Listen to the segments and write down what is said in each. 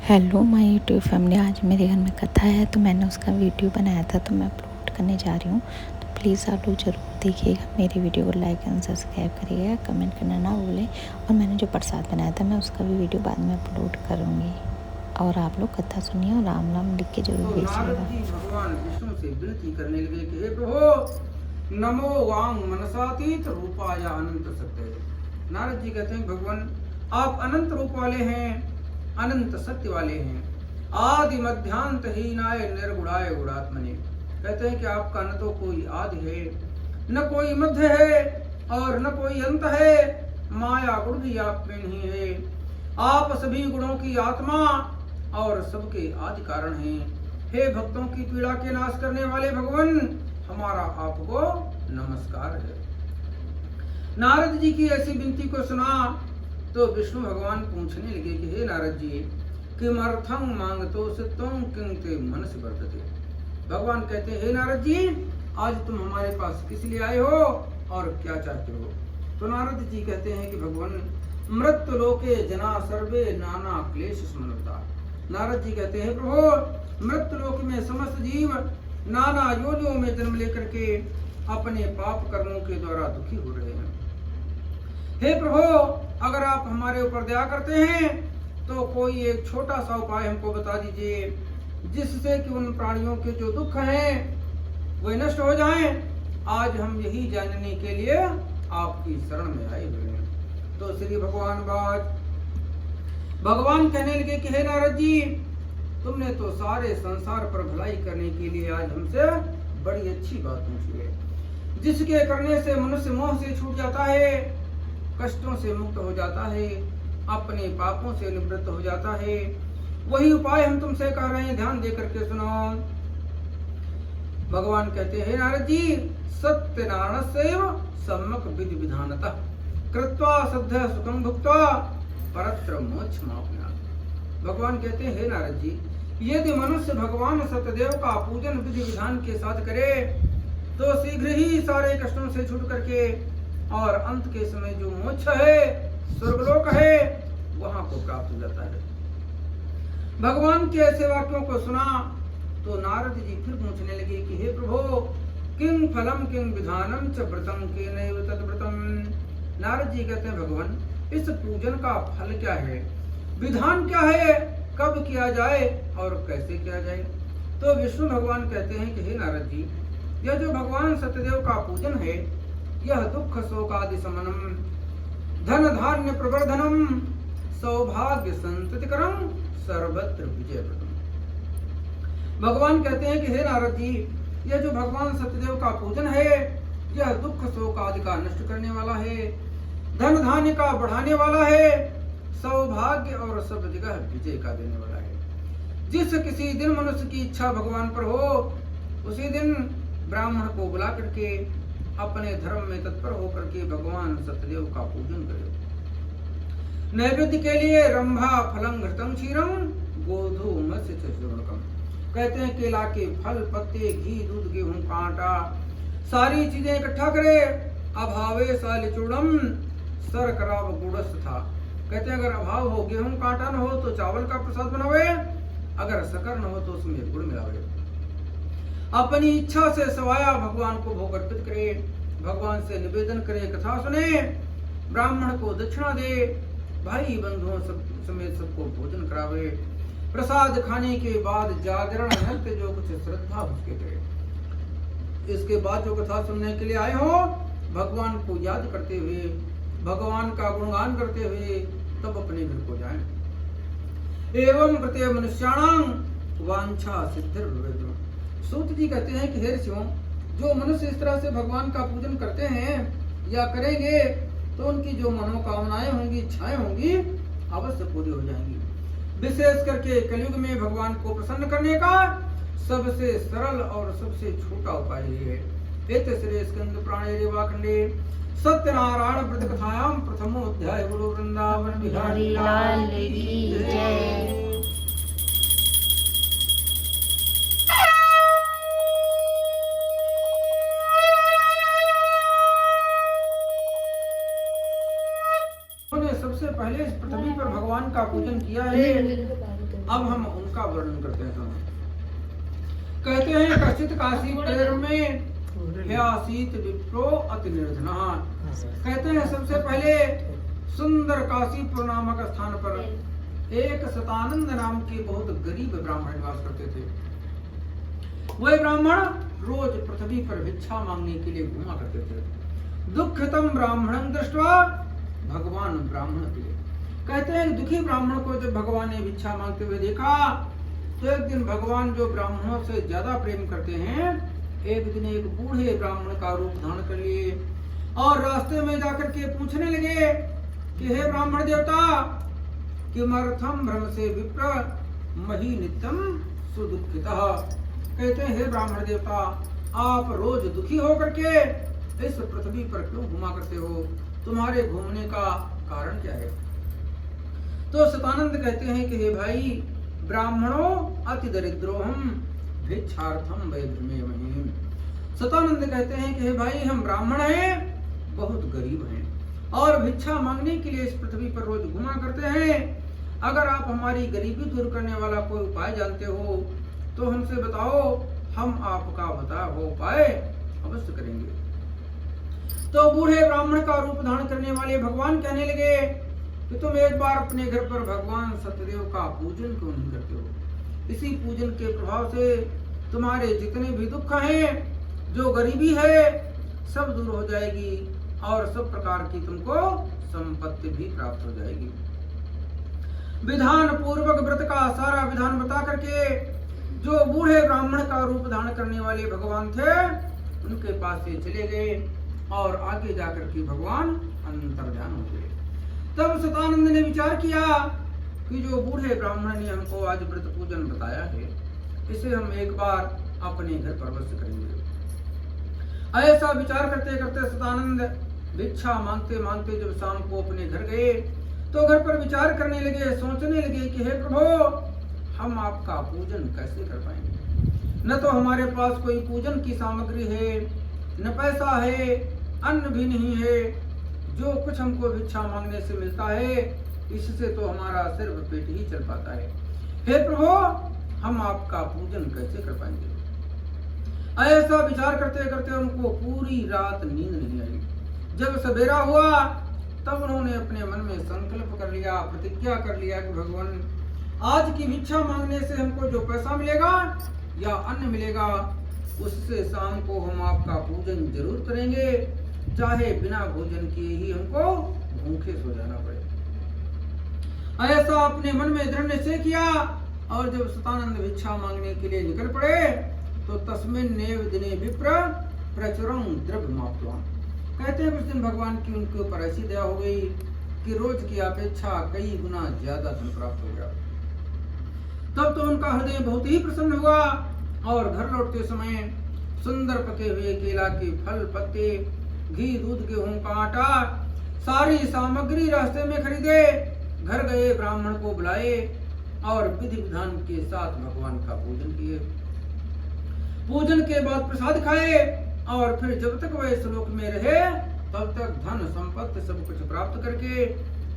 Hello my YouTube family. आज मेरे घर में कथा है तो मैंने उसका वीडियो बनाया था तो मैं अपलोड करने जा रही हूँ। तो प्लीज़ आप लोग ज़रूर देखिएगा, मेरे वीडियो को लाइक एंड सब्सक्राइब करिएगा, कमेंट करना ना भूलें। और मैंने जो प्रसाद बनाया था मैं उसका भी वीडियो बाद में अपलोड करूँगी। और आप लोग कथा सुनिए और राम राम लिख के जरूर भेजिएगा। भगवान विष्णु से विनती करने लगे कि हे प्रभु, नमो वांग मनसातीत रूपाय अनंत सत्य। नारद जी कहते हैं भगवान आप अनंत रूप वाले हैं, अनंत सत्य वाले हैं, आदि मध्यांत हीनाय निर्गुणाय गुणात्मने। कहते हैं कि आपका न तो कोई आदि है, न कोई मध्य है और न कोई अंत है, माया गुण भी आप में नहीं है। आप सभी गुणों की आत्मा और सबके आदि कारण हैं। हे भक्तों की पीड़ा के नाश करने वाले भगवान, हमारा आपको नमस्कार है। नारद जी की ऐसी विनती को सुना तो विष्णु भगवान पूछने लगे कि हे नारद जी, किमर्थं मांगतो सिद्धं किं ते मनस वर्तते। भगवान कहते हैं हे नारद जी, आज तुम हमारे पास किस लिए आए हो और क्या चाहते हो। तो नारद जी कहते हैं कि भगवान मृत्यु लोके जना सर्वे नाना क्लेश स्मरता। नारद जी कहते हैं प्रभु, मृत्यु लोक में समस्त जीव नाना योनियों में जन्म लेकर के अपने पाप कर्मों के द्वारा दुखी हो रहे हैं। हे प्रभु, अगर आप हमारे ऊपर दया करते हैं तो कोई एक छोटा सा उपाय हमको बता दीजिए जिससे कि उन प्राणियों के जो दुख हैं वे नष्ट हो जाएं। आज हम यही जानने के लिए आपकी शरण में आए हुए हैं। तो श्री भगवान कहने लगे कि हे नारद जी, तुमने तो सारे संसार पर भलाई करने के लिए आज हमसे बड़ी अच्छी बात पूछी है, जिसके करने से मनुष्य मोह से छूट जाता है, कष्टों से मुक्त हो जाता है, अपने पापों से निवृत्त हो जाता है। वही उपाय हम तुमसे कह रहे हैं, ध्यान दे करके सुनो। भगवान कहते हैं नारद जी, सत्यनारायणस्यैव सम्यक् विधि विधानतः कृत्वा सद्य सुखं भुक्त्वा परत्र मोक्षमाप्नुयात्। भगवान कहते हैं हे नारद जी, यदि मनुष्य भगवान सत्यदेव का पूजन विधि विधान के साथ करे तो शीघ्र ही सारे कष्टों से छूट करके और अंत के समय जो मोक्ष है, स्वर्गलोक है, वहां को प्राप्त हो जाता है। भगवान के ऐसे वाक्यों को सुना तो नारद जी फिर पूछने लगे कि हे प्रभु, किं फलम किं विधानम च व्रतम केनैव तद्व्रतम। नारद जी कहते हैं भगवान, इस पूजन का फल क्या है, विधान क्या है, कब किया जाए और कैसे किया जाए। तो विष्णु भगवान कहते हैं कि हे नारद जी, यह जो भगवान सत्यदेव का पूजन है, यह दुख शोकादि समनम, धन धान्य प्रवर्धनम, सौभाग्य संततिकरम, सर्वत्र विजयप्रदम। भगवान कहते हैं कि हे नारद जी, यह जो भगवान सत्यदेव का पूजन है, यह दुख शोक आदि का नष्ट करने वाला है, धन धान्य का बढ़ाने वाला है, सौभाग्य और सब जगह विजय का देने वाला है। जिस किसी दिन मनुष्य की इच्छा भगवान पर हो, उसी दिन ब्राह्मण को बुला करके अपने धर्म में तत्पर होकर के भगवान सत्यदेव का पूजन करे। नैवेद्य के लिए रंभा फलं घृतं क्षीरम गोधूमस्य च चूर्णकम। कहते हैं केला के फल, पत्ते, घी, दूध, गेहूं का आटा, सारी चीजें इकट्ठा करे। अभावे सालिचूर्णम शर्करा व गुड़स्य था। कहते हैं अगर अभाव हो, गेहूं का आटा न हो तो चावल का प्रसाद बनावे, अगर शक्कर न हो तो उसमें गुड़ मिलावे। अपनी इच्छा से सवाया भगवान को भोग अर्पित करे, भगवान से निवेदन करे, कथा सुने, ब्राह्मण को दक्षिणा दे, भाई बंधुओं सब समेत सबको भोजन करावे। प्रसाद खाने के बाद जागरण नृत्य जो कुछ श्रद्धा उसके करे। इसके बाद जो कथा सुनने के लिए आए हो, भगवान को याद करते हुए, भगवान का गुणगान करते हुए तब अपने घर को जाएं। एवं प्रत्येक मनुष्याणां वांछा सिद्धिर्भवेत्। सूत जी कहते हैं कि हे ऋषियों, जो मनुष्य इस तरह से भगवान का पूजन करते हैं या करेंगे तो उनकी जो मनोकामनाएं होंगी, इच्छाएं होंगी, अवश्य पूरी हो जाएंगी। विशेष करके कलयुग में भगवान को प्रसन्न करने का सबसे सरल और सबसे छोटा उपाय है। एत श्री स्कंद पुराणे रेवाखंडे सत्यनारायण व्रत कथायाम प्रथमो अध्याय। गुरु वृंदावन बिहारी लाल की जय। सबसे पहले इस पृथ्वी पर भगवान का पूजन किया है अब हम उनका वर्णन करते हैं। कहते हैं कश्चित काशी प्रेर में ह्यासीत विप्रो अति निर्धना। कहते हैं सबसे पहले सुंदर काशीपुर नामक स्थान पर एक सतानंद नाम के बहुत गरीब ब्राह्मण निवास करते थे। वह ब्राह्मण रोज पृथ्वी पर भिक्षा मांगने के लिए घूमा करते थे। दुखितम ब्राह्मणं दृष्ट्वा भगवान ब्राह्मण प्रिय। कहते हैं दुखी ब्राह्मण को जब भगवान ने भिक्षा मांगते हुए देखा तो एक दिन भगवान जो ब्राह्मणों से ज्यादा प्रेम करते हैं, एक दिन एक बूढ़े ब्राह्मण का रूप धारण कर लिए और रास्ते में जाकर के पूछने लगे कि हे ब्राह्मण देवता, किमर्थम भ्रम से विप्र मही नित्यम सुदुखितः। कहते हैं हे ब्राह्मण देवता, आप रोज दुखी होकर के इस पृथ्वी पर क्यों घुमा करते हो? तुम्हारे घूमने का कारण क्या है? तो सतानंद कहते हैं कि हे भाई, ब्राह्मणों अति दरिद्रोहम भिक्षार्थम वैभ्रमे महीम। सतानंद कहते हैं कि हे भाई, हम ब्राह्मण हैं, बहुत गरीब हैं और भिक्षा मांगने के लिए इस पृथ्वी पर रोज घुमा करते हैं। अगर आप हमारी गरीबी दूर करने वाला कोई उपाय जानते हो तो हमसे बताओ, हम आपका बताया हुआ उपाय अवश्य करेंगे। तो बूढ़े ब्राह्मण का रूप धारण करने वाले भगवान कहने लगे कि तुम एक बार अपने घर पर भगवान सत्यदेव का पूजन क्यों नहीं करते हो? इसी पूजन के प्रभाव से तुम्हारे जितने भी दुख हैं, जो गरीबी है, सब दूर हो जाएगी और सब प्रकार की तुमको संपत्ति भी प्राप्त हो जाएगी। विधान पूर्वक व्रत का सारा विधान बता करके जो बूढ़े ब्राह्मण का रूप धारण करने वाले भगवान थे, उनके पास से चले गए और आगे जाकर के भगवान अंतर्ध्यान हो गए। तब सतानंद ने विचार किया कि जो बूढ़े ब्राह्मण ने हमको आज व्रत पूजन बताया है, इसे हम एक बार अपने घर पर अवश्य करेंगे। ऐसा विचार करते करते सतानंद भिक्षा मांगते मांगते जब शाम को अपने घर गए तो घर पर विचार करने लगे, सोचने लगे कि हे प्रभु, हम आपका पूजन कैसे कर पाएंगे? न तो हमारे पास कोई पूजन की सामग्री है, न पैसा है, अन्न भी नहीं है। जो कुछ हमको भिक्षा मांगने से मिलता है, इससे तो हमारा सिर्फ पेट ही चल पाता है। हे प्रभु, हम आपका पूजन कैसे कर पाएंगे? ऐसा विचार करते करते उनको पूरी रात नींद नहीं आई। जब सवेरा हुआ तब उन्होंने अपने मन में संकल्प कर लिया, प्रतिज्ञा कर लिया कि भगवान, आज की भिक्षा मांगने से हमको जो पैसा मिलेगा या अन्न मिलेगा, उससे शाम को हम आपका पूजन जरूर करेंगे, चाहे बिना भोजन किए ही हमको भूखे सो जाना पड़े। ऐसा अपने मन में दृढ़ निश्चय किया और जब सतानंद भिक्षा मांगने के लिए निकल पड़े तो तस्मिन् नेव दिने विप्र प्रचुरं द्रव्यमाप्तवान्। कहते हैं उस दिन भगवान की उनके ऊपर ऐसी दया हो गई कि रोज की अपेक्षा कई गुना ज्यादा धन प्राप्त हो गया। तब तो उनका हृदय बहुत ही प्रसन्न हुआ और घर लौटते समय सुंदर पके हुए केला के फल, पत्ते, घी, दूध, गेहूं का आटा, सारी सामग्री रास्ते में खरीदे, घर गए, ब्राह्मण को बुलाए और विधि विधान के साथ भगवान का पूजन किए। पूजन के बाद प्रसाद खाए और फिर जब तक वह इस लोक में रहे तब तक धन संपत्ति सब कुछ प्राप्त करके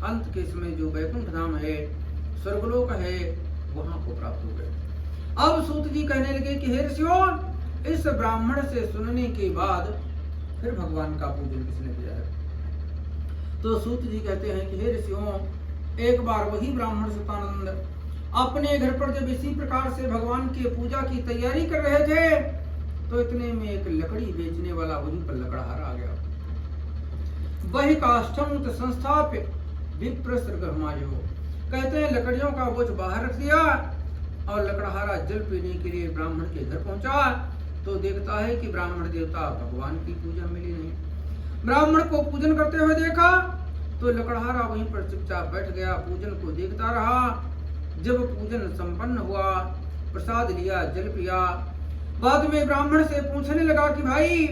अंत के समय जो वैकुंठ धाम है, स्वर्गलोक है, वहां को प्राप्त हो गए। अब सूत जी कहने लगे कि हे ऋषियों, इस ब्राह्मण से सुनने के बाद फिर भगवान का पूजन किसने किया है? तो सूत जी कहते हैं कि हे ऋषियों, एक बार वही ब्राह्मण सतानंद अपने घर पर जब इसी प्रकार से भगवान की पूजा की तैयारी कर रहे थे तो इतने में एक लकड़ी बेचने वाला वहीं पर लकड़हारा आ गया। वही काष्ठम संस्थाप्य विप्र सृगहमायो। कहते हैं लकड़ियों का बोझ बाहर रख दिया और लकड़हारा जल पीने के लिए ब्राह्मण के घर पहुंचा तो देखता है कि ब्राह्मण देवता भगवान की पूजा मिली नहीं। ब्राह्मण को पूजन करते हुए देखा तो लकड़हारा वहीं पर चुपचाप बैठ गया, पूजन को देखता रहा। जब पूजन संपन्न हुआ, प्रसाद लिया, जल पिया, बाद में ब्राह्मण से पूछने लगा कि भाई,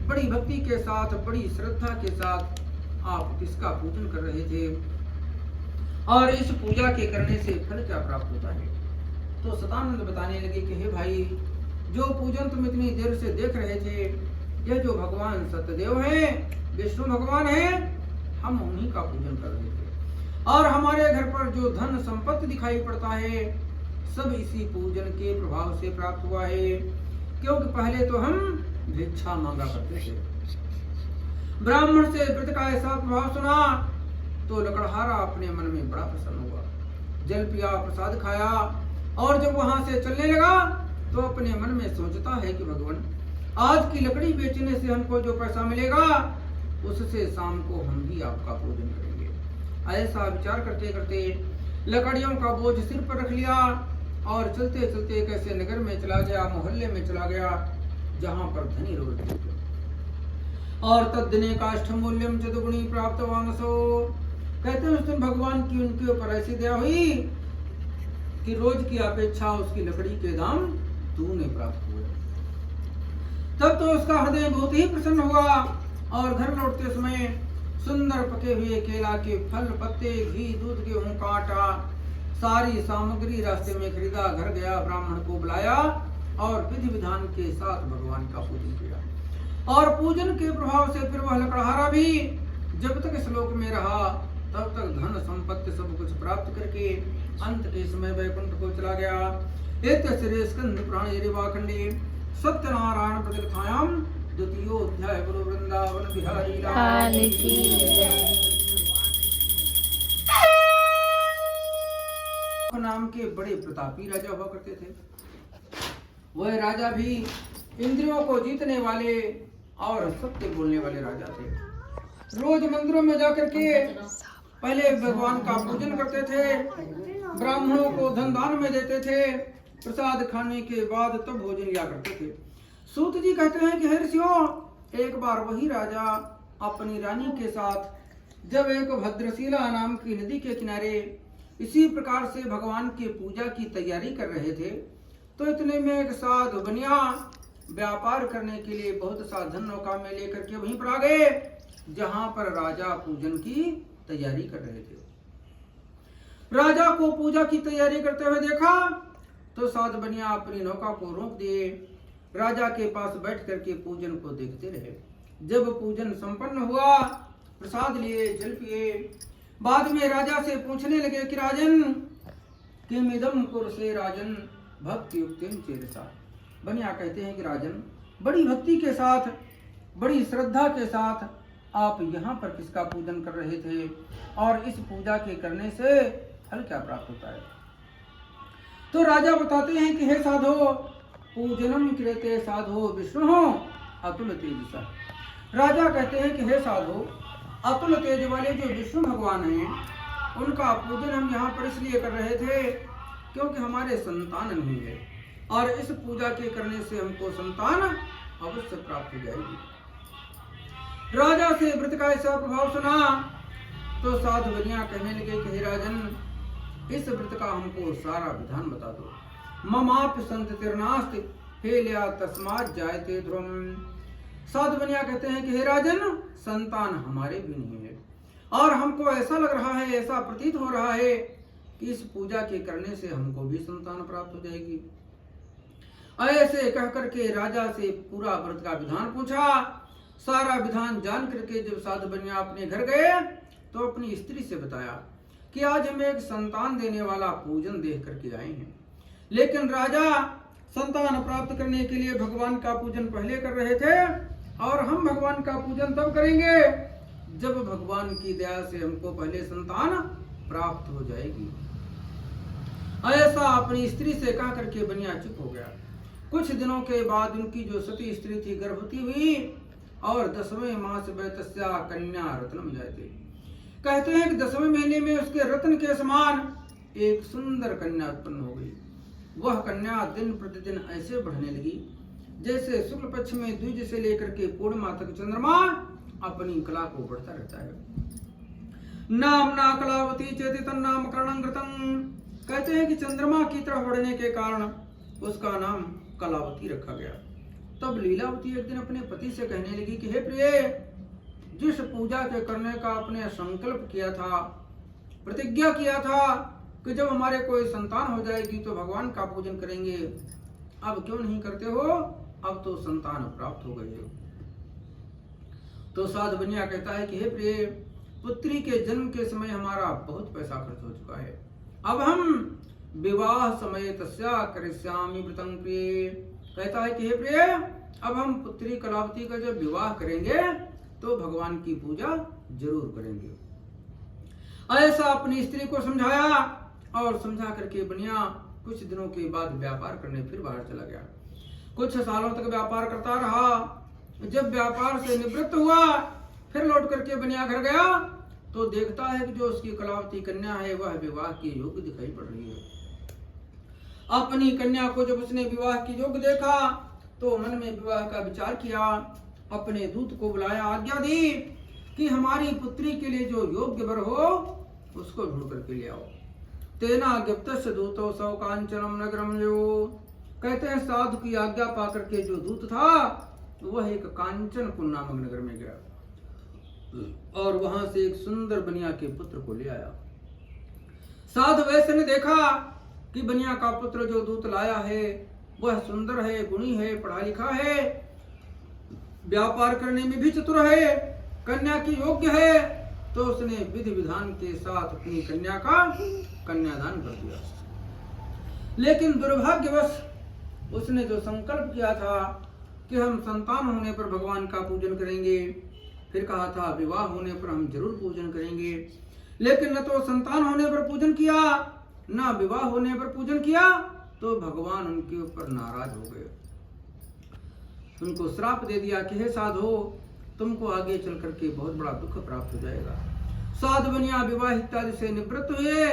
बड़ी भक्ति के साथ, बड़ी श्रद्धा के साथ आप किसका पूजन कर रहे थे और इस पूजा के करने से फल क्या प्राप्त होता है? तो सतानंद बताने लगे कि हे भाई, जो पूजन तुम इतनी देर से देख रहे थे, यह जो भगवान सत्यदेव हैं, विष्णु भगवान हैं, हम उन्हीं का पूजन कर रहे थे। और हमारे घर पर जो धन संपत्ति दिखाई पड़ता है, सब इसी पूजन के प्रभाव से प्राप्त हुआ है, क्योंकि पहले तो हम भिक्षा मांगा करते थे। ब्राह्मण से व्रत का ऐसा प्रभाव सुना तो लकड़हारा अपने मन में बड़ा प्रसन्न हुआ। जल पिया, प्रसाद खाया, और जब वहां से चलने लगा तो अपने मन में सोचता है कि भगवान, आज की लकड़ी बेचने से हमको जो पैसा मिलेगा उससे शाम को हम भी आपका पूजन करेंगे। ऐसा विचार करते करते लकड़ियों का बोझ सिर पर रख लिया और चलते चलते एक ऐसे नगर में चला गया, मोहल्ले में चला गया जहां पर धनी रोज थे। और तद्दिने काष्ठमूल्यम चतुर्गुणी प्राप्तवानसो, कहते हैं उस दिन भगवान की उनके ऊपर ऐसी दया हुई कि रोज की अपेक्षा उसकी लकड़ी के दाम दूने प्राप्त हुए। तब तो उसका हृदय बहुत ही प्रसन्न हुआ और घर लौटते समय सुंदर पके हुए केला के फल, पत्ते, घी, दूध, गेहूं का आटा, सारी सामग्री रास्ते में खरीदा, घर गया, ब्राह्मण को बुलाया और विधि विधान के साथ भगवान का पूजन किया। और पूजन के प्रभाव से फिर वह लकड़हारा भी जब तक इस लोक में रहा तब तक धन संपत्ति सब कुछ प्राप्त करके अंत के समय वैकुंठ को चला गया। एतस्य स्कंद पुराणे रेवाखंडे सत्यनारायण प्रतिकथायाम द्वितीयोऽध्याय गुरु वृंदावन बिहारी लाल की नाम के बड़े प्रतापी राजा हुआ करते थे। वह राजा भी इंद्रियों को जीतने वाले और सत्य बोलने वाले राजा थे। रोज मंदिरों में जाकर के पहले भगवान का पूजन करते थे, ब्राह्मणों को धन दान में देते थे, प्रसाद खाने के बाद तब भोजन लिया करते थे। सूत जी कहते हैं कि हे ऋषियों, एक बार वही राजा अपनी रानी के साथ जब एक भद्रशिला नाम की नदी के किनारे इसी प्रकार से भगवान की पूजा की तैयारी कर रहे थे तो इतने में एक साधु बनिया व्यापार करने के लिए बहुत सा धन नौका में लेकर के वहीं पर आ गए जहां पर राजा पूजन की तैयारी कर रहे थे। राजा को पूजा की तैयारी करते हुए देखा तो साधु बनिया अपनी नौका को रोक दिए, राजा के पास बैठ करके पूजन को देखते रहे। जब पूजन संपन्न हुआ, प्रसाद लिए, जल पिए, बाद में राजा से पूछने लगे कि राजन किमिदं कुरुसे राजन भक्ति युक्तेन चेतसा। बनिया कहते हैं कि राजन, बड़ी भक्ति के साथ, बड़ी श्रद्धा के साथ आप यहाँ पर किसका पूजन कर रहे थे और इस पूजा के करने से फल क्या प्राप्त होता है। तो राजा बताते हैं कि हे साधो, पूजनम क्रियते साधो विष्णु अतुल तेजसा। राजा कहते हैं कि हे साधो, अतुल तेज वाले जो विष्णु भगवान हैं उनका पूजन हम यहाँ पर इसलिए कर रहे थे क्योंकि हमारे संतान नहीं है और इस पूजा के करने से हमको संतान अवश्य प्राप्त हो जाएगी। राजा से व्रत का ऐसा प्रभाव सुना तो साधु बनिया कहने लगे कि हे राजन, इस व्रत का हमको सारा विधान बता दो। ममाप संततिर्नास्ति हेल्या तस्मात् जायते ध्रुवम्। साधु बनिया कहते हैं कि हे राजन, संतान हमारे भी नहीं है और हमको ऐसा लग रहा है, ऐसा प्रतीत हो रहा है कि इस पूजा के करने से हमको भी संतान प्राप्त हो जाएगी। ऐसे कह करके राजा से पूरा व्रत का विधान पूछा। सारा विधान जान करके जब साधु बनिया अपने घर गए तो अपनी स्त्री से बताया कि आज हमें एक संतान देने वाला पूजन देख करके आए हैं, लेकिन राजा संतान प्राप्त करने के लिए भगवान का पूजन पहले कर रहे थे और हम भगवान का पूजन तब करेंगे जब भगवान की दया से हमको पहले संतान प्राप्त हो जाएगी। ऐसा अपनी स्त्री से कह करके बनिया चुप हो गया। कुछ दिनों के बाद उनकी जो सती स्त्री थी गर्भवती हुई और 10वें मास तस्या कन्या रत्नम जायते। कहते हैं कि 10वें महीने में उसके रत्न के समान एक सुंदर कन्या उत्पन्न हो गई। वह कन्या दिन प्रतिदिन ऐसे बढ़ने लगी जैसे शुक्ल पक्ष में द्विज से लेकर के पूर्णिमा तक चंद्रमा अपनी कला को बढ़ता रहता है। नामना कलावती चेति तन्नाम कर्णंकृतम। कहते हैं कि चंद्रमा की तरफ बढ़ने के कारण उसका नाम कलावती रखा गया। तब लीलावती एक दिन अपने पति से कहने लगी कि हे प्रिय, जिस पूजा के करने का आपने संकल्प किया था, प्रतिज्ञा किया था कि जब हमारे कोई संतान हो जाएगी तो भगवान का पूजन करेंगे, अब क्यों नहीं करते हो? अब तो संतान प्राप्त हो गई हो। तो साधु बनिया कहता है कि हे प्रिय, पुत्री के जन्म के समय हमारा बहुत पैसा खर्च हो चुका है, अब हम विवाह समय तस्या करिष्यामि व्रतं प्रिय। कहता है कि हे प्रिय, अब हम पुत्री कलावती का जब विवाह करेंगे तो भगवान की पूजा जरूर करेंगे। ऐसा अपनी स्त्री को समझाया और समझा करके बनिया कुछ दिनों के बाद व्यापार करने फिर बाहर चला गया। कुछ सालों तक व्यापार करता रहा। जब व्यापार से निवृत्त हुआ फिर लौट करके बनिया घर गया तो देखता है कि जो उसकी कलावती कन्या है वह विवाह के योग्य दिखाई पड़ रही है। अपनी कन्या को जब उसने विवाह के योग्य देखा तो मन में विवाह का विचार किया। अपने दूत को बुलाया, आज्ञा दी कि हमारी पुत्री के लिए जो योग्य वर हो उसको ढूंढ करके ले आओ। तेना गिप्तस्य दूतो सौ कांचनम नगरम जो। कहते हैं साधु की आज्ञा पाकर के जो दूत था वह एक कांचनपुर नामक नगर में गया और वहां से एक सुंदर बनिया के पुत्र को ले आया। साधु वैश्य ने देखा कि बनिया का पुत्र जो दूत लाया है वह सुंदर है, गुणी है, पढ़ा लिखा है, व्यापार करने में भी चतुर है, कन्या की योग्य है, तो उसने विधि विधान के साथ अपनी कन्या का कन्यादान कर दिया। लेकिन दुर्भाग्यवश उसने जो संकल्प किया था कि हम संतान होने पर भगवान का पूजन करेंगे, फिर कहा था विवाह होने पर हम जरूर पूजन करेंगे, लेकिन न तो संतान होने पर पूजन किया न विवाह होने पर पूजन किया, तो भगवान उनके ऊपर नाराज हो गए। उनको श्राप दे दिया कि हे साधो, तुमको आगे चल करके बहुत बड़ा दुख प्राप्त हो जाएगा। साधु बनिया विवाह इत्यादि से निवृत्त हुए,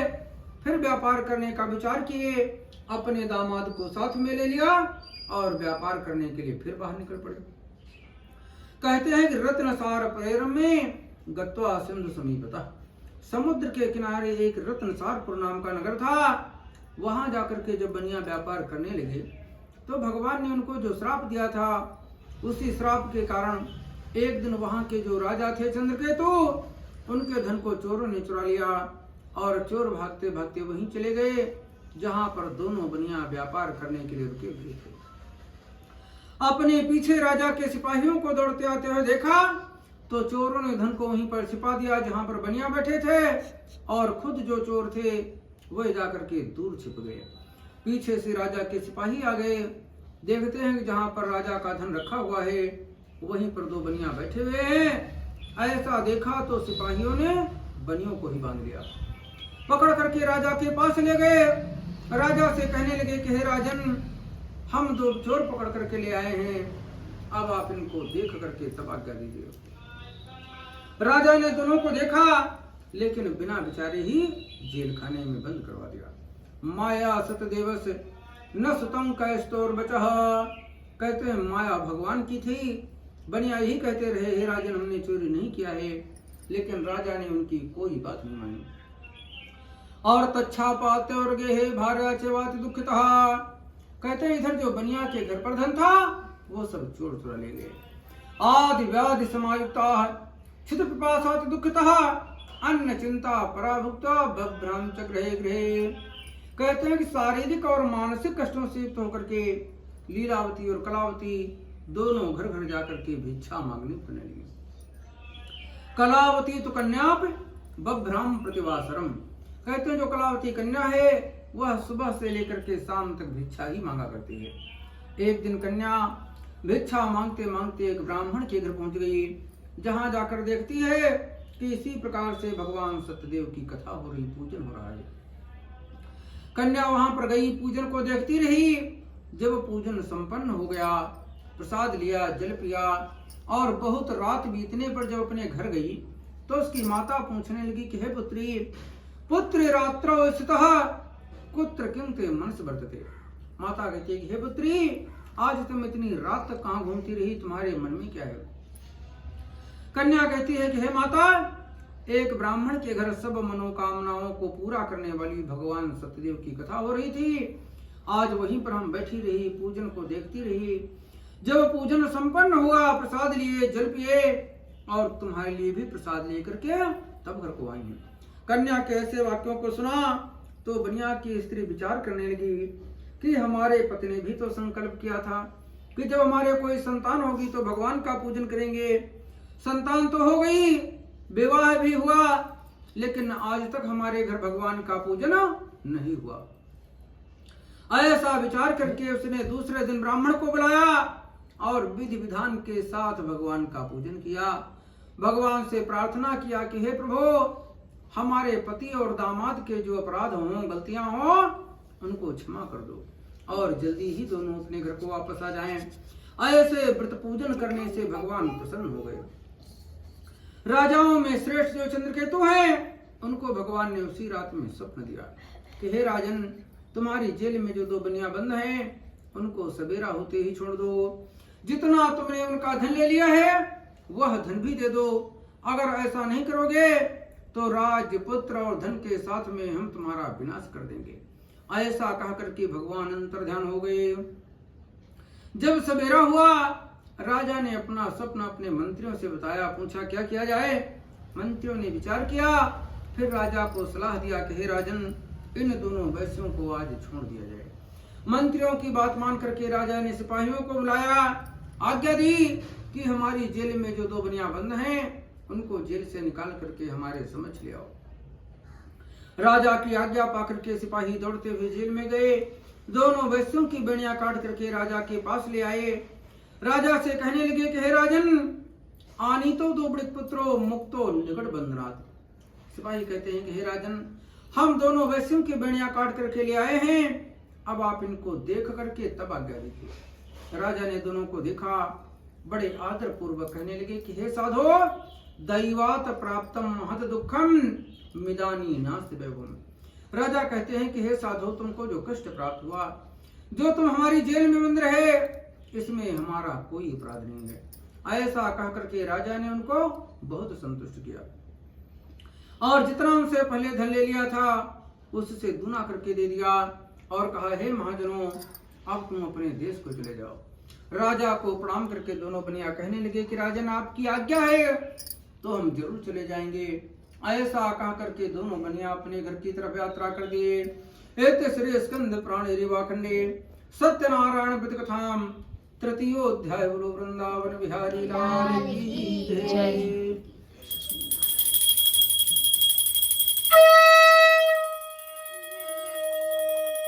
फिर व्यापार करने का विचार किए, अपने दामाद को साथ में ले लिया और व्यापार करने के लिए फिर बाहर निकल पड़े। कहते हैं कि रत्नसार प्रेरम में गत्वा सिंधु समीपतः, समुद्र के किनारे एक रत्नसारपुर नाम का नगर था। वहां जाकर के जब बनिया व्यापार करने लगे तो भगवान ने उनको जो श्राप दिया था उसी श्राप के कारण एक दिन वहां के जो राजा थे चंद्रकेतु, उनके धन को चोरों ने चुरा लिया और चोर भागते भागते वहीं चले गए जहां पर दोनों बनिया व्यापार करने के लिए रुके हुए थे। अपने पीछे राजा के सिपाहियों को दौड़ते आते हुए देखा तो चोरों ने धन को वहीं पर छिपा दिया जहां पर बनिया बैठे थे और खुद जो चोर थे वह जाकर के दूर छिप गए। पीछे से राजा के सिपाही आ गए, देखते हैं कि जहां पर राजा का धन रखा हुआ है वहीं पर दो बनिया बैठे हुए हैं। ऐसा देखा तो सिपाहियों ने बनियों को ही बांध लिया, पकड़ करके राजा के पास ले गए। राजा से कहने लगे कि हे राजन, हम दो चोर पकड़ करके ले आए हैं, अब आप इनको देख करके तब आज्ञा दीजिए। राजा ने दोनों को देखा लेकिन बिना विचारे ही जेल खाने में बंद करवा दिया। माया सतदेवस न सुतम कैस्तोर बचह। कहते हैं माया भगवान की थी। बनिया यही कहते रहे, हे राजन, हमने चोरी नहीं किया है, लेकिन राजा ने उनकी कोई बात नहीं मानी। और तच्छा पाते और गे भार्या चेवाति दुखिता। कहते हैं इधर जो बनिया के घर पर धन था वो सब चोर चुरा ले गए। आदि व्याधि समायुक्ता क्षुद्र पिपासाति दुखिता अन्न चिंता पराभुक्ता बभ्राम च गृहे गृहे। कहते हैं कि शारीरिक और मानसिक कष्टों से युक्त होकर के लीलावती और कलावती दोनों घर घर जाकर के भिक्षा मांगने फिरने लगी। कलावती तो कन्याप बभ्राम प्रतिवासरम। कहते हैं जो कलावती कन्या है वह सुबह से लेकर के शाम तक भिक्षा ही मांगा करती है। एक दिन कन्या भिक्षा मांगते मांगते एक ब्राह्मण के घर पहुंच गई, जहां जाकर देखती है कि इसी प्रकार से भगवान सत्यदेव की कथा हो रही, पूजन हो रहा है। कन्या वहां पर गई, पूजन को देखती रही। जब पूजन संपन्न हो गया, प्रसाद लिया, जल पिया और बहुत रात बीतने पर जब अपने घर गई तो उसकी माता पूछने लगी कि हे पुत्री, पुत्र रात्रौ स्थितः कुत्र किं ते मनस वर्तते। माता कहती है, हे पुत्री, आज तुम इतनी रात तक कहां घूमती रही, तुम्हारे मन में क्या है? कन्या कहती है कि हे माता, एक ब्राह्मण के घर सब मनोकामनाओं को पूरा करने वाली भगवान सत्यदेव की कथा हो रही थी। आज वहीं पर हम बैठी रही, पूजन को देखती रही। जब पूजन संपन्न हुआ, प्रसाद लिए, जल पिए और तुम्हारे लिए भी प्रसाद लेकर के तब घर को आई हैं। कन्या के ऐसे वाक्यों को सुना तो बनिया की स्त्री विचार करने लगी कि हमारे पति ने भी तो संकल्प किया था कि जब हमारे कोई संतान होगी तो भगवान का पूजन करेंगे। संतान तो हो गई, विवाह भी हुआ, लेकिन आज तक हमारे घर भगवान का पूजन नहीं हुआ। ऐसा विचार करके उसने दूसरे दिन ब्राह्मण को बुलाया और विधि विधान के साथ भगवान का पूजन किया। भगवान से प्रार्थना किया कि हे प्रभु, हमारे पति और दामाद के जो अपराध हों, गलतियां हों, उनको क्षमा कर दो और जल्दी ही दोनों अपने घर को वापस आ जाएं। ऐसे व्रत पूजन करने से भगवान प्रसन्न हो गए। राजाओं में श्रेष्ठ जो चंद्रकेतु हैं, उनको भगवान ने उसी रात में स्वप्न दिया कि हे राजन, तुम्हारी जेल में जो 2 बनिया बंद हैं, उनको सवेरा होते ही छोड़ दो। जितना तुमने उनका धन ले लिया है वह धन भी दे दो। अगर ऐसा नहीं करोगे तो राज्य, पुत्र और धन के साथ में हम तुम्हारा विनाश कर देंगे। ऐसा कह करके भगवान अंतर्ध्यान हो गए। जब सवेरा हुआ, राजा ने अपना स्वप्न अपने मंत्रियों से बताया। पूछा क्या किया जाए। मंत्रियों ने विचार किया। फिर राजा को सलाह दिया कि हे राजन, इन दोनों वैश्यों को आज छोड़ दिया जाए। मंत्रियों की बात मान करके राजा ने सिपाहियों को बुलाया, आज्ञा दी कि हमारी जेल में जो 2 बनिया बंद हैं, उनको जेल से निकाल करके हमारे समक्ष ले आओ। राजा की आज्ञा पाकर के सिपाही दौड़ते हुए जेल में गए। दोनों वैश्यों की बेड़ियां काट करके राजा के पास ले आए। राजा से कहने लगे कि हे राजन, आनी तो 2 बड़े पुत्रो मुक्तो निकट बंधनाथ। सिपाही कहते हैं कि हे राजन, हम दोनों वैश्यों की बेड़ियां काट करके ले आए हैं, अब आप इनको देख करके तब आज्ञा दीजिए। राजा ने दोनों को देखा, बड़े आदर पूर्वक कहने लगे कि हे साधो, दैवात प्राप्तम महत दुखम मिदानी नास्ति वैभवम। राजा कहते हैं कि हे साधो, तुमको जो कष्ट प्राप्त हुआ, जो तुम हमारी जेल में बंद रहे, इसमें हमारा कोई अपराध नहीं है। ऐसा कह करके राजा ने उनको बहुत संतुष्ट किया और जितना उनसे पहले धन ले लिया था उससे दुना करके दे दिया और कहा, हे महाजनों, अब तुम अपने देश को चले जाओ। राजा को प्रणाम करके दोनों बनिया कहने लगे कि राजन, आपकी आज्ञा है तो हम जरूर चले जाएंगे। ऐसा कह करके दोनों बनिया अपने घर की तरफ यात्रा कर दिए। एते श्री स्कंद पुराणे रेवाखंडे सत्यनारायण व्रत कथाम तृतीयोध्याय। बोलो वृंदावन बिहारी लाल की जय।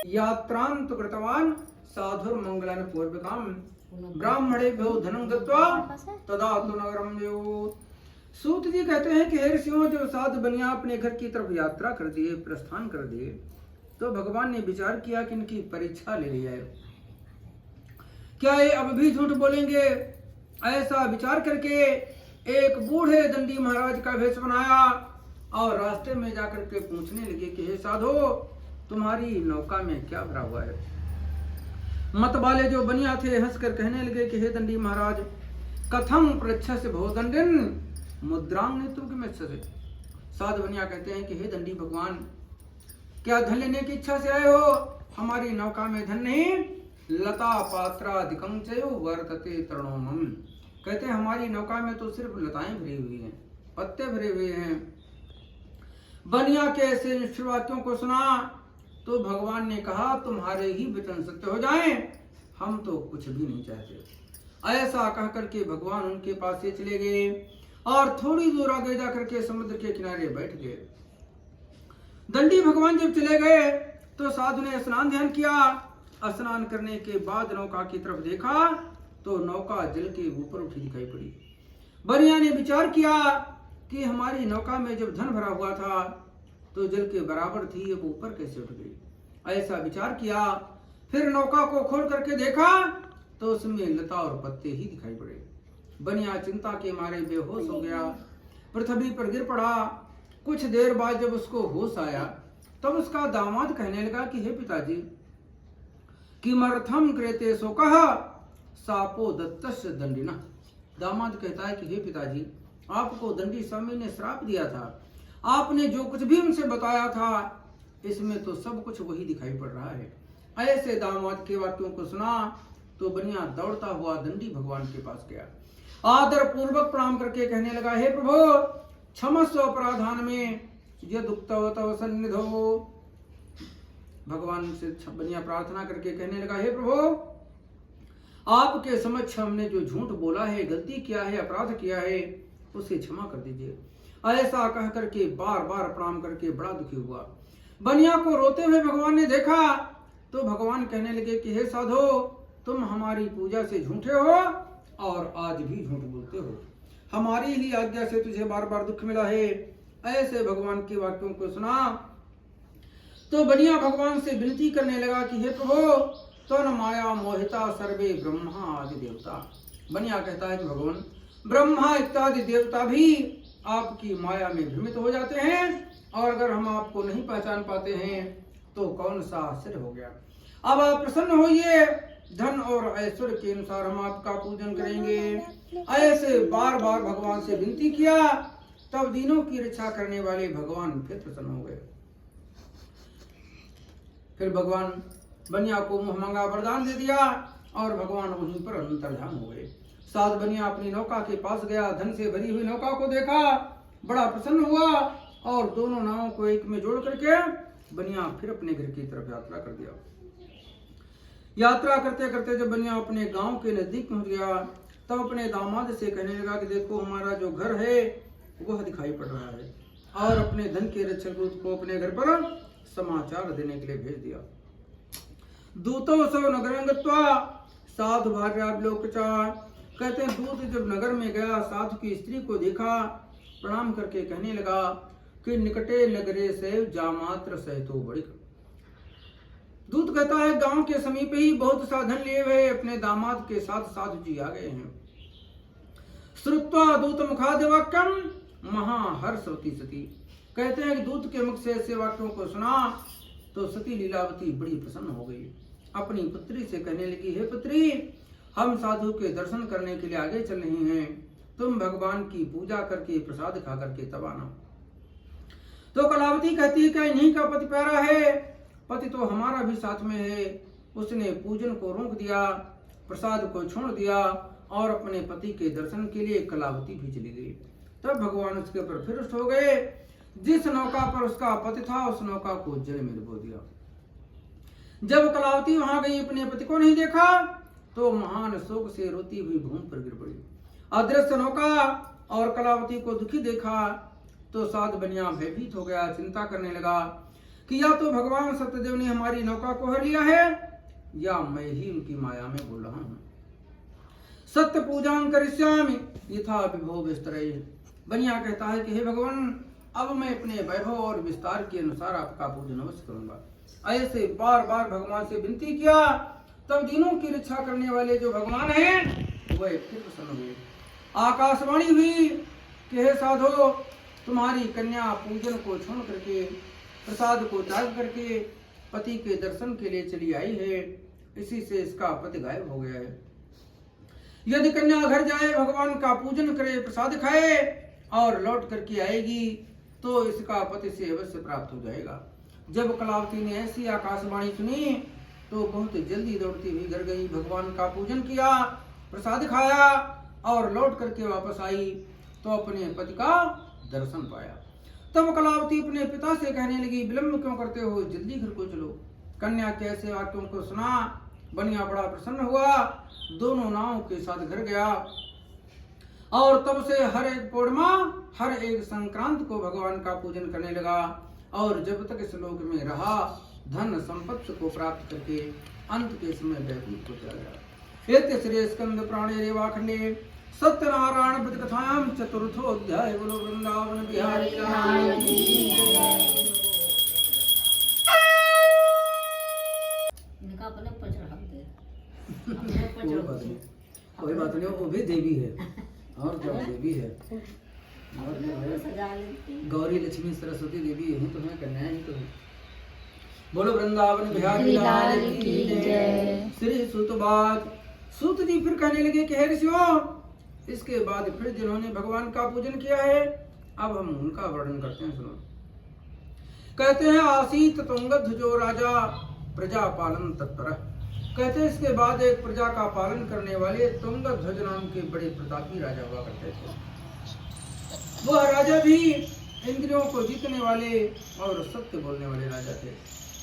यात्रांत कृतवान साधुर मंगलन पूर्वकाम ब्राह्मणेभ्यो धनं दत्वा तदा तु नगरम यो। सूत जी कहते हैं कि हे ऋषियों, जब साधु बनिया अपने घर की तरफ यात्रा कर दिए, प्रस्थान कर दिए, तो भगवान ने विचार किया कि इनकी परीक्षा ले ली जाए। क्या ये अब भी झूठ बोलेंगे? ऐसा विचार करके एक बूढ़े दंडी महाराज का वेश बनाया और रास्ते में जाकर के पूछने लगे कि हे साधो, तुम्हारी नौका में क्या भरा हुआ है? मत वाले जो बनिया थे हंसकर कहने लगे कि हे दंडी महाराज, कथम पृच्छस भो दंडिन मुद्रांग नेतु के से। साधु बनिया कहते हैं कि हे दंडी भगवान, क्या धन लेने की इच्छा से आए हो? हमारी नौका में धन नहीं, लता पात्राधिकं चयो वर्तते तरणोमम। कहते हैं हमारी नौका में तो सिर्फ लताएं भरी हुई हैं, पत्ते भरे हुए हैं। बनिया के ऐसे निष्ठुर वाक्यों को सुना तो भगवान ने कहा, तुम्हारे ही वचन सत्य हो जाएं, हम तो कुछ भी नहीं चाहते। ऐसा कह करके भगवान उनके पास से चले गए और थोड़ी दूर आगे जाकर के समुद्र के किनारे बैठ गए। दंडी भगवान जब चले गए तो साधु ने स्नान ध्यान किया। स्नान करने के बाद नौका की तरफ देखा तो नौका जल के ऊपर उठी दिखाई पड़ी। बनिया ने विचार किया कि हमारी नौका में जब धन भरा हुआ था तो जल के बराबर थी, अब ऊपर कैसे उठ गई? ऐसा विचार किया। फिर नौका को खोल करके देखा तो उसमें लता और पत्ते ही दिखाई पड़े। बनिया चिंता के मारे बेहोश हो गया, पृथ्वी पर गिर पड़ा। कुछ देर बाद जब उसको होश आया तब उसका दामाद कहने लगा कि हे पिताजी, किमर्थम कृते शोकः सापो दत्तस्य दंडिना। दामाद कहता है कि हे पिताजी, आपको दंडी स्वामी ने श्राप दिया था, आपने जो कुछ भी उनसे बताया था इसमें तो सब कुछ वही दिखाई पड़ रहा है। ऐसे दामाद के वाक्यों को सुना तो बनिया दौड़ता हुआ दंडी भगवान के पास गया, आदर पूर्वक प्रणाम करके कहने लगा, हे प्रभु, क्षमस्व अपराधान में यद उक्तव तव सन्निधो। भगवान से बनिया प्रार्थना करके कहने लगा, हे प्रभु, आपके समक्ष हमने जो झूठ बोला है, गलती किया है, अपराध किया है, उसे क्षमा कर दीजिए। ऐसा कह करके बार बार प्रणाम करके बड़ा दुखी हुआ। बनिया को रोते हुए भगवान ने देखा तो भगवान कहने लगे कि हे साधो, तुम हमारी पूजा से झूठे हो और आज भी झूठ बोलते हो। हमारी ही आज्ञा से तुझे बार बार दुख मिला है। ऐसे भगवान के वाक्यों को सुना तो बनिया भगवान से विनती करने लगा कि हे प्रभु, तन माया मोहिता सर्वे ब्रह्मा आदि देवता। बनिया कहता है कि भगवान, ब्रह्मा इत्यादि देवता भी आपकी माया में भ्रमित हो जाते हैं, और अगर हम आपको नहीं पहचान पाते हैं तो कौन सा आश्चर्य हो गया। अब आप प्रसन्न होइए, धन और ऐश्वर्य के अनुसार हम आपका पूजन करेंगे। ऐसे बार बार भगवान से विनती किया। तब दीनों की रक्षा करने वाले भगवान फिर प्रसन्न हो गए। फिर भगवान बनिया को मुहमंगा वरदान दे दिया और भगवान वहीं पर अंतर्धान हो गए। साध बनिया अपनी नौका के पास गया, धन से भरी हुई नौका को देखा, बड़ा प्रसन्न हुआ और दोनों नावों को एक में जोड़ करके बनिया फिर अपने घर की तरफ यात्रा कर दिया। यात्रा करते करते जब बनिया अपने गांव के नजदीक पहुंच गया, तब अपने दामाद से कहने लगा कि देखो, हमारा जो घर है वह दिखाई पड़ रहा है, और अपने धन के रक्षक दूत को अपने घर पर समाचार देने के लिए भेज दिया। दूतों सो नगरं गत्वा साधु भार्यावलोकचा। कहते हैं दूत जब नगर में गया, साधु की स्त्री को देखा, प्रणाम करके कहने लगा कि निकटे नगरे से जामात्र सहितो बड़िक। दूत कहता है गांव के समीप ही बहुत सा धन लिए हुए अपने दामाद के साथ साधु जी आ गए हैं। श्रुत्वा दूत मुखादिवाक्यम महाहर्षवती सती। कहते हैं कि दूत के मुख से ऐसे वाक्यों को सुना तो सती लीलावती बड़ी प्रसन्न हो गई। अपनी पुत्री से कहने लगी, हे पुत्री, हम साधु के दर्शन करने के लिए आगे चल रही हैं, तुम भगवान की पूजा करके प्रसाद खा करके तब आना। तो कलावती कहती है कि इन्हीं का पति प्यारा है, पति तो हमारा भी साथ में है। उसने पूजन को रोक दिया, प्रसाद को छोड़ दिया और अपने पति के दर्शन के लिए कलावती भी चली गई। तब भगवान उसके ऊपर फिर रुष्ट हो गए। जिस नौका पर उसका पति था उस नौका को जल में डुबो दिया। जब कलावती वहां गई, अपने पति को नहीं देखा तो महान शोक से रोती हुई भूमि पर गिर पड़ी। अदृश्य नौका और कलावती को दुखी देखा तो साध बनिया भयभीत हो गया, चिंता करने लगा कि या तो भगवान सत्यदेव ने हमारी नौका को हर लिया है या मैं ही उनकी माया में बोल रहा हूँ। सत्य पूजां करिष्यामि यथा विभव विस्तरे। बनिया कहता है कि हे भगवान, अब मैं अपने वैभव और विस्तार के अनुसार आपका पूजन अवश्य करूंगा। ऐसे बार बार भगवान से विनती किया। तब दीनों की रक्षा करने वाले जो भगवान हैं वह फिर प्रसन्न हुए। आकाशवाणी हुई कि हे साधो, तुम्हारी कन्या पूजन को छोड़ करके प्रसाद को त्याग करके पति के दर्शन के लिए चली आई है, इसी से इसका पति गायब हो गया है। यदि कन्या घर जाए, भगवान का पूजन करे, प्रसाद खाए और लौट करके आएगी तो इसका पति से अवश्य प्राप्त हो जाएगा। जब कलावती ने ऐसी आकाशवाणी सुनी तो बहुत जल्दी दौड़ती हुई घर गई, भगवान का पूजन किया, प्रसाद खाया और लौट करके वापस आई तो अपने पति का दर्शन पाया। तब कलावती अपने पिता से कहने लगी, विलंब क्यों करते हो, जल्दी घर को चलो। कन्या के ऐसे वाक्यों को सुना बनिया बड़ा प्रसन्न हुआ, दोनों नावों के साथ घर गया और तब से हर एक पूर्णिमा, हर एक संक्रांत को भगवान का पूजन करने लगा और जब तक इस लोक में रहा धन संपत्ति को प्राप्त करके अंत के समय व्यतीत हो गया। एते श्री स्कंद पुराणे रेवाखंडे सत्यनारायण व्रत कथायां चतुर्थो अध्याय। बोलो वृंदावन बिहारी लाल की जय। इनका अपने पच रहा है। कोई बात नहीं, वो भी देवी है और क्या देवी है, और क्या है, सजा लेती गौरी लक्ष्मी सरस्वती देवी यही तो है, कन्या ही तो है। बोलो वृंदावन बिहारी लाल की जय। श्री सुतबात। सूत जी फिर कहने लगे कि हे ऋषियों, इसके बाद फिर जिन्होंने भगवान का पूजन किया है अब हम उनका वर्णन करते हैं, सुनो। कहते हैं आसीत तुंगध्वज जो राजा प्रजा पालन तत्पर। कहते हैं इसके बाद एक प्रजा का पालन करने वाले तुंगध्वज नाम के बड़े प्रतापी राजा हुआ करते थे। वह राजा भी इंद्रियों को जीतने वाले और सत्य बोलने वाले राजा थे।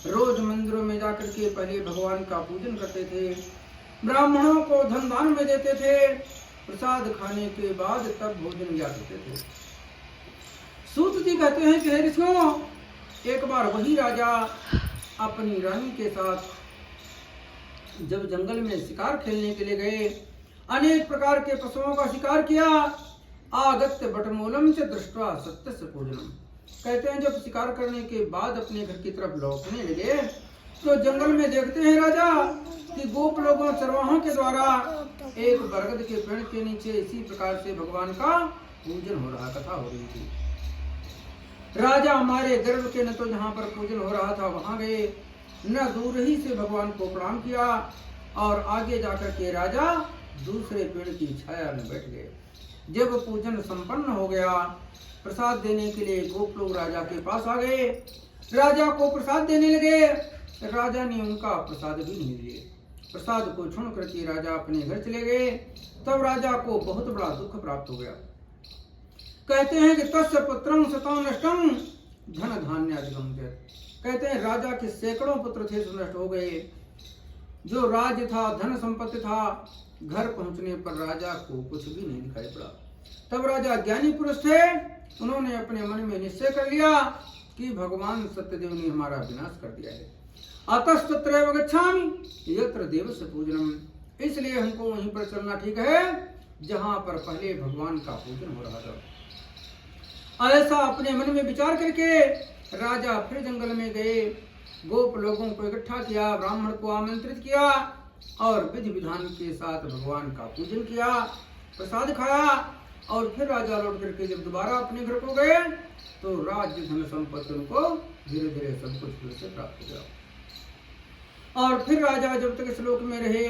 रोज मंदिरों में जाकर के पहले भगवान का पूजन करते थे, ब्राह्मणों को धन दान में देते थे, प्रसाद खाने के बाद तब भोजन किया करते थे। सूत जी कहते हैं कि हे ऋषियों, एक बार वही राजा अपनी रानी के साथ जब जंगल में शिकार खेलने के लिए गए, अनेक प्रकार के पशुओं का शिकार किया। आगत्य बटमूलम च दृष्ट्वा सत्य से पूजनम। कहते हैं जब शिकार करने के बाद अपने घर की तरफ लौटने लगे तो जंगल में देखते हैं राजा कि गोप लोगों चरवाहों के द्वारा एक बरगद के पेड़ के नीचे इसी प्रकार से भगवान का पूजन हो रहा, कथा हो रही थी। राजा हमारे गर्व के न तो जहाँ पर पूजन हो रहा था वहां गए, न दूर ही से भगवान को प्रणाम किया और आगे जाकर के राजा दूसरे पेड़ की छाया में बैठ गए। जब पूजन संपन्न हो गया, प्रसाद देने के लिए गोप लोग राजा के पास आ गए, राजा को प्रसाद देने लगे। राजा ने उनका प्रसाद भी नहीं लिए। प्रसाद को छोड़ करके राजा अपने घर चले गए। तब राजा को बहुत बड़ा दुख प्राप्त हो गया। कहते हैं कि तस्य पुत्रं शतं नष्टं धन धान्यादिकं च। कहते हैं राजा के सैकड़ों पुत्र थे जो नष्ट हो गए, जो राज्य था, धन संपत्ति था। घर पहुंचने पर राजा को कुछ भी नहीं दिखाई पड़ा। तब राजा ज्ञानी पुरुष थे, उन्होंने अपने मन में निश्चय कर लिया कि भगवान सत्यदेव ने हमारा विनाश कर दिया है। अतस्तत्रैव गच्छामि यत्र देवस्य पूजनम। इसलिए हमको वहीं पर चलना ठीक है जहां पर पहले भगवान का पूजन हो रहा था। ऐसा अपने मन में विचार करके राजा फिर जंगल में गए, गोप लोगों को इकट्ठा किया, ब्राह्मण को आमंत्रित किया और विधि विधान के साथ भगवान का पूजन किया, प्रसाद खाया। और फिर राजा लौट करके जब दोबारा अपने घर को गए तो राज्य धन संपत्ति उनको धीरे धीरे सब कुछ फिर से प्राप्त हो गया। और फिर राजा जब तक इस लोक में रहे,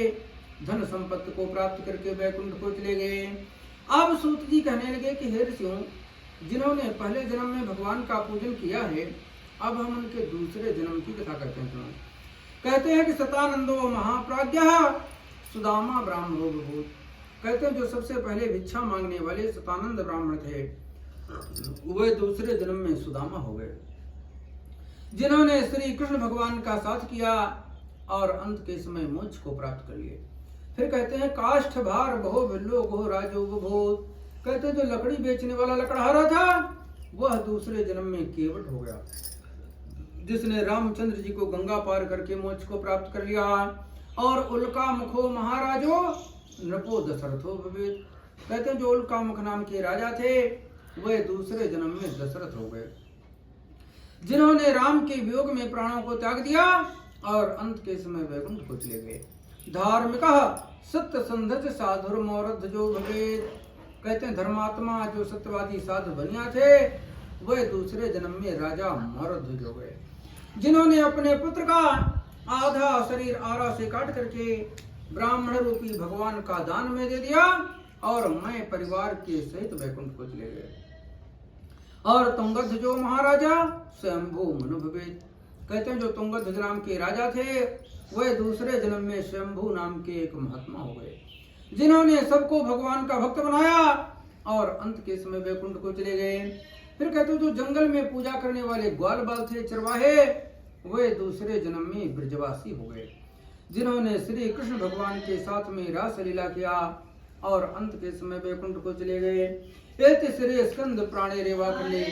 धन संपत्ति को प्राप्त करके वैकुंठ को चले गए। अब सूत जी कहने लगे कि हे ऋषियों, जिन्होंने पहले जन्म में भगवान का पूजन किया है, अब हम उनके दूसरे जन्म की कथा करते हैं। कहते हैं कि सतानंदो महाप्राज्ञः सुदामा ब्राह्मणो बभूत। कहते हैं जो सबसे पहले भिक्षा मांगने वाले सतानंद ब्राह्मण थे, वे दूसरे जन्म में सुदामा हो गए, जिन्होंने श्री कृष्ण भगवान का साथ किया और अंत के समय मोक्ष को प्राप्त कर लिए। फिर कहते हैं काष्ठ भार बहु बिल्लो गो राजो बभूत। कहते हैं जो लकड़ी बेचने वाला लकड़हारा था, वह दूसरे जन्म में केवट हो गया, जिसने रामचंद्र जी को गंगा पार करके मोक्ष को प्राप्त कर लिया। और उल्का मुखो महाराजो नृपो दशरथो भवेत्। कहते हैं जो उल्का मुख नाम के राजा थे, वे दूसरे जन्म में दशरथ हो गए, जिन्होंने राम के वियोग में प्राणों को त्याग दिया और अंत के समय वैकुंठ को चले गए। धार्मिक सत्य संधज साधुर मौरध जो भवेत्। कहते हैं धर्मात्मा जो सत्यवादी साधु बनिया थे, वे दूसरे जन्म में राजा मौरध्वज हो गए, जिन्होंने अपने पुत्र का आधा शरीर आरा से काट करके ब्राह्मण रूपी भगवान का दान में दे दिया और मैं परिवार के सहित वैकुंठ को चले गए। और तुंगध्वज जो महाराजा स्वयंभू मनु भवेत्। कहते हैं जो तुंगध्वज नाम के राजा थे, वे दूसरे जन्म में स्वयंभू नाम के एक महात्मा हो गए, जिन्होंने सबको भगवान का भक्त बनाया और अंत के समय वैकुंठ को चले गए। फिर कहते हैं जो जंगल में पूजा करने वाले ग्वाल बाल थे, चरवाहे, वे दूसरे जन्म में ब्रजवासी हो गए, जिन्होंने श्री कृष्ण भगवान के साथ में रास लीला किया और अंत के समय वैकुंठ को चले गए। एति श्री स्कंद प्राणे रेवा करले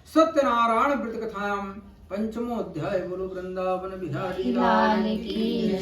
सत्यनारायण व्रत कथायाम पंचमो अध्याय बोलो वृंदावन बिहारी लाल की।